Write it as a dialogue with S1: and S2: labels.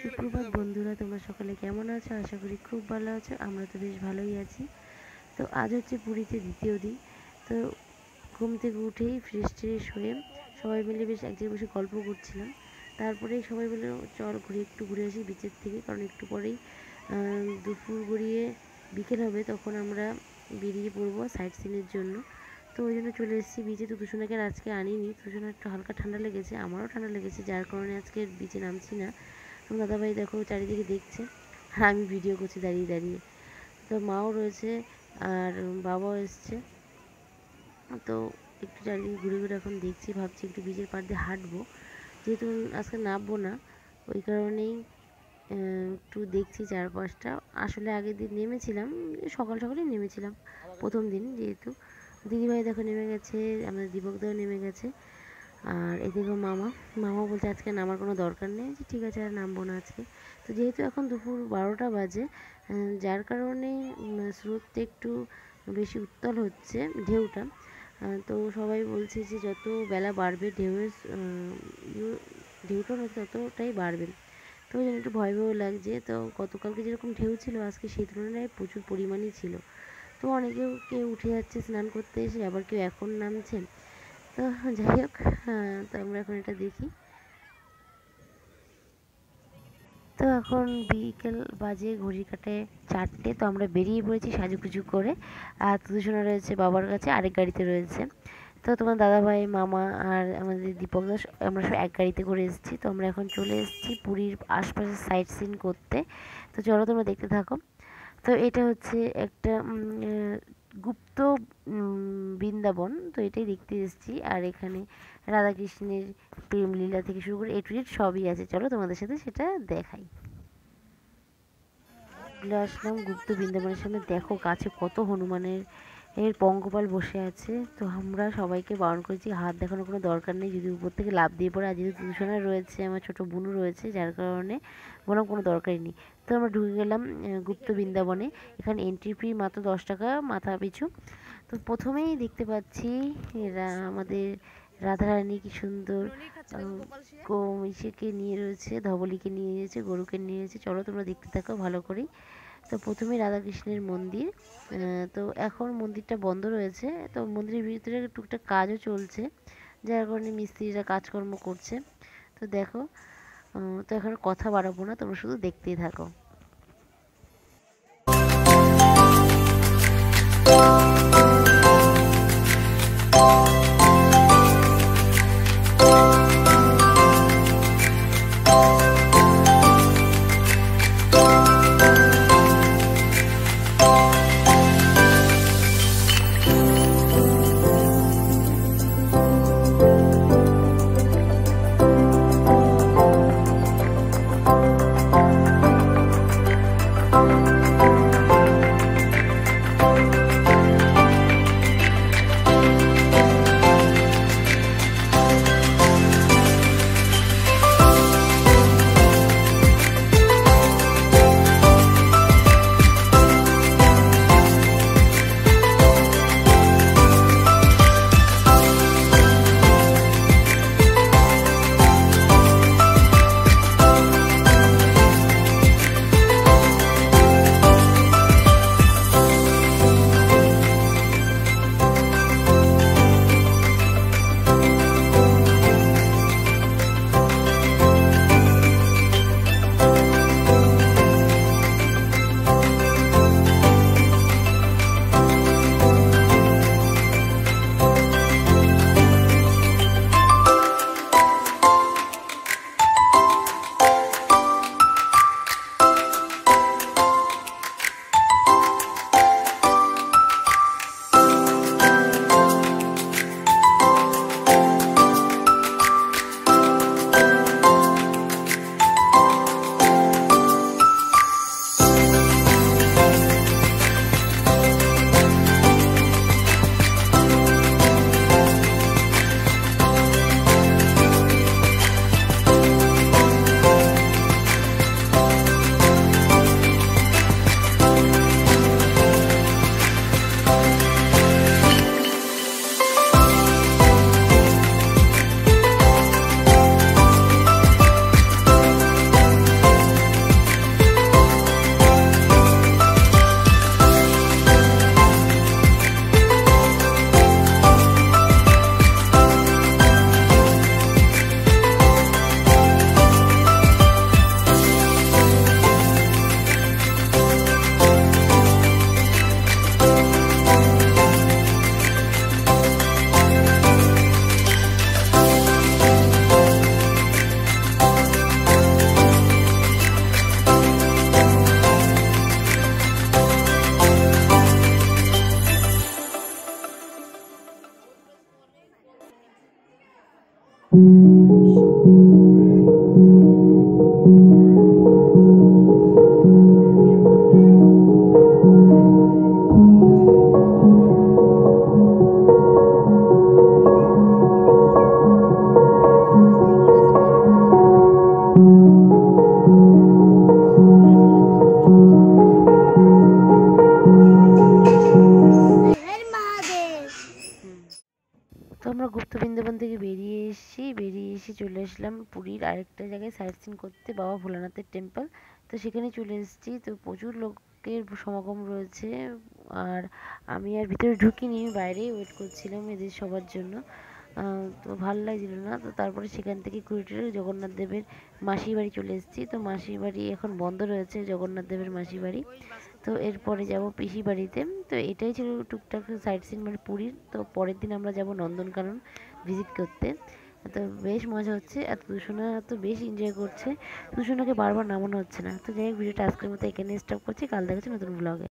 S1: সুপ্রভাত বন্ধুরা, তোমরা সকলে কেমন আছো? আশা করি খুব ভালো আছো। আমরা তো বেশ ভালোই আছি। তো আজ হচ্ছে পুরীতে দ্বিতীয় দিন। তো ঘুম থেকে উঠেই ফ্রেশ হয়ে সবাই মিলে বেশ এক জায়গায় বসে গল্প করছিলাম। তারপরেই সবাই বলল চল একটু ঘুরে আসি বিচের থেকে, কারণ একটু পরেই দুপুর গড়িয়ে বিকেল হবে, তখন আমরা বেরিয়ে পড়বো সাইট সিনের জন্য। তো ওই জন্য চলে এসেছি বিচে। তো তুষণাকে আজকে আনিনি, তুষণার একটু হালকা ঠান্ডা লেগেছে, আমারও ঠান্ডা লেগেছে, যার কারণে আজকে বিচে নামছি না। আমার দাদাভাই দেখো চারিদিকে দেখছে, আর আমি ভিডিও করছি দাঁড়িয়ে দাঁড়িয়ে। তো মাও রয়েছে আর বাবাও এসছে। তো একটু চারিদিকে ঘুরে ঘুরে এখন দেখছি, ভাবছি একটু বিচের পাড় দিয়ে হাঁটবো, যেহেতু আজকে নামবো না ওই কারণেই একটু দেখছি চারপাশটা। আসলে আগের দিন নেমেছিলাম, সকালেই নেমেছিলাম প্রথম দিন, যেহেতু দিদিভাই দেখো নেমে গেছে, আমাদের দীপকদাও নেমে গেছে। আর এদিকেও মামা বলছে আজকে নামার কোনো দরকার নেই, যে ঠিক আছে আর নামবো না আজকে। তো যেহেতু এখন দুপুর 12টা বাজে, যার কারণে স্রোতটা একটু বেশি উত্তাল হচ্ছে, ঢেউটা। তো সবাই বলছে যে যত বেলা বাড়বে ঢেউটা ততটাই বাড়বে। তো ওই জন্য একটু ভয় লাগছে। তো গতকালকে যেরকম ঢেউ ছিল, আজকে সেই তুলনায় প্রচুর পরিমাণই ছিল। তো কেউ উঠে যাচ্ছে স্নান করতে এসে, আবার কেউ এখন নামছে। তো যাই হোক, তো আমরা এখন এটা দেখি। তো এখন বিকেল বাজে, ঘড়ি কাটে 4টে। তো আমরা বেরিয়ে পড়েছি সাজুগুজু করে। আর তুষণা রয়েছে বাবার কাছে, আরেক গাড়িতে রয়েছে। তো তোমার দাদাভাই, মামা আর আমাদের দীপক দাস, আমরা সব এক গাড়িতে করে এসেছি। তো আমরা এখন চলে এসেছি পুরীর আশপাশে সাইট সিন করতে। তো চলো তোমরা দেখতে থাকো। তো এটা হচ্ছে একটা গুপ্ত বৃন্দাবন, তো এটাই দেখতে এসেছি। আর এখানে রাধাকৃষ্ণের প্রেমলীলা থেকে শুরু করে এ টু জেড সবই আছে। চলো তোমাদের সাথে সেটা দেখাই। আসলাম গুপ্ত বৃন্দাবনের সামনে। দেখো গাছে কত হনুমানের পঙ্গপাল বসে আছে। তো আমরা সবাইকে বারণ করেছি হাত দেখানোর কোনো দরকার নেই, যদি উপর থেকে লাফ দিয়ে পড়ে। আর যেহেতু তুষারা রয়েছে, আমার ছোটো বুনু রয়েছে, যার কারণে বললাম কোনো দরকারই নেই। তো আমরা ঢুকে গেলাম গুপ্ত বৃন্দাবনে। এখানে এন্ট্রি ফি মাত্র 10 টাকা মাথা পিছু। তো প্রথমেই দেখতে পাচ্ছি এরা আমাদের রাধারানী কি সুন্দর ইসেকে নিয়ে রয়েছে, ধবলিকে নিয়ে রয়েছে, গরুকে নিয়ে রয়েছে। চলো তোমরা দেখতে থাকো ভালো করেই। তো প্রথমে রাধাকৃষ্ণের মন্দির। তো এখন মন্দিরটা বন্ধ রয়েছে। তো মন্দিরের ভিতরে টুকটাক কাজও চলছে, যার কারণে মিস্ত্রিরা কাজকর্ম করছে। তো দেখো, তো এখন কথা বাড়াবো না, তোমরা শুধু দেখতেই থাকো। বেরিয়ে এসে চলে আসলাম পুরীর আরেকটা জায়গায় সাইট সিন করতে, বাবা ভোলানাথের টেম্পল। তো সেখানে চলে এসেছি, তো প্রচুর লোকের সমাগম রয়েছে। আর আমি আর ভিতরে ঢুকিনি, বাইরেই ওয়েট করছিলাম এদের সবার জন্য। তো ভাল লাগছিল না, তো তারপরে সেখান থেকে ঘুরে টুরে জগন্নাথ দেবের মাসির বাড়ি চলে এসেছি। তো মাসির বাড়ি এখন বন্ধ রয়েছে, জগন্নাথ দেবের মাসির বাড়ি। তো এরপরে যাব পিসি বাড়িতে। তো এটাই ছিল টুকটাক সাইট সিন মানে পুরীর। তো পরের দিন আমরা যাব নন্দনকানন ভিজিট করতে। তো বেশ মজা হচ্ছে, এত তুষনা তো বেশ এনজয় করছে, তুষনাকে বারবার নামানো হচ্ছে না। তো যাই হোক, ভিডিওটা আজকের মতো এখানে স্টপ করছি, কাল দেখাচ্ছি নতুন ব্লগে।